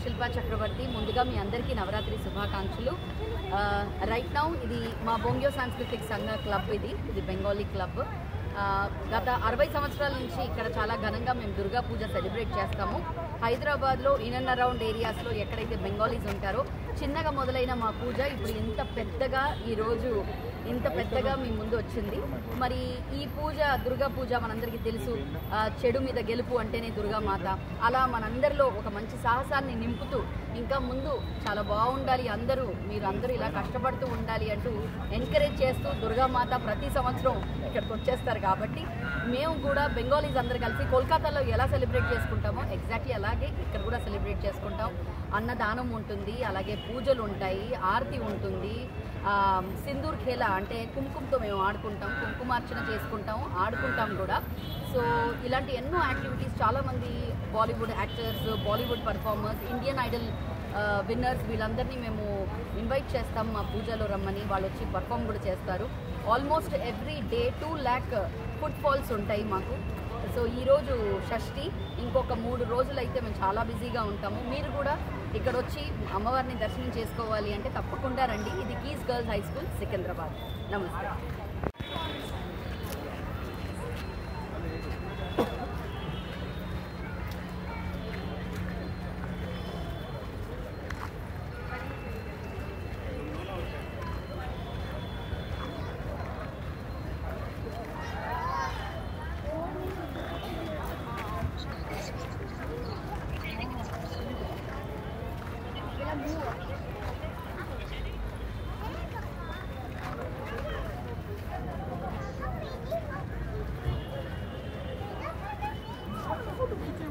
శిల్పా చక్రవర్తి. ముందుగా మీ అందరికీ నవరాత్రి శుభాకాంక్షలు. రైట్ నౌ ఇది మా బొంగ్యో సాంస్కృతిక సంఘ క్లబ్, ఇది బెంగాలీ క్లబ్. గత 60 సంవత్సరాల నుంచి ఇక్కడ చాలా ఘనంగా మేము దుర్గా పూజ సెలబ్రేట్ చేస్తాము. హైదరాబాద్లో ఇన్ అండ్ అరౌండ్ ఏరియాస్లో ఎక్కడైతే బెంగాలీస్ ఉంటారో చిన్నగా మొదలైన మా పూజ ఇప్పుడు ఇంత పెద్దగా ఈరోజు ఇంత పెద్దగా మీ ముందు వచ్చింది. మరి ఈ పూజ దుర్గా పూజ మనందరికీ తెలుసు, చెడు మీద గెలుపు అంటేనే దుర్గామాత. అలా మనందరిలో ఒక మంచి సాహసాన్ని నింపుతూ ఇంకా ముందు చాలా బాగుండాలి, మీరందరూ ఇలా కష్టపడుతూ ఉండాలి అంటూ ఎంకరేజ్ చేస్తూ దుర్గామాత ప్రతి సంవత్సరం ఇక్కడికి వచ్చేస్తారు. కాబట్టి మేము కూడా బెంగాలీస్ అందరు కలిసి కోల్కతాలో ఎలా సెలబ్రేట్ చేసుకుంటామో ఎగ్జాక్ట్లీ అలాగే ఇక్కడ కూడా సెలబ్రేట్ చేసుకుంటాం. అన్నదానం ఉంటుంది, అలాగే పూజలు ఉంటాయి, ఆరతి ఉంటుంది, సింధూర్ ఖేలా అంటే కుంకుమతో మేము ఆడుకుంటాం, కుంకుమార్చన చేసుకుంటాం, ఆడుకుంటాం కూడా. సో ఇలాంటి ఎన్నో యాక్టివిటీస్, చాలామంది Bollywood actors, Bollywood performers, Indian Idol winners వీళ్ళందరినీ మేము ఇన్వైట్ చేస్తాం మా పూజలో రమ్మని. వాళ్ళు వచ్చి పర్ఫామ్ కూడా చేస్తారు. Almost every day 2 lakh footfalls ఉంటాయి మాకు. సో ఈరోజు షష్ఠి, ఇంకొక 3 రోజులు అయితే మేము చాలా బిజీగా ఉంటాము. మీరు కూడా ఇక్కడ వచ్చి అమ్మవారిని దర్శనం చేసుకోవాలి అంటే తప్పకుండా రండి. ఇది keys girls high school, Secunderabad. నమస్తే. फोटो खींचे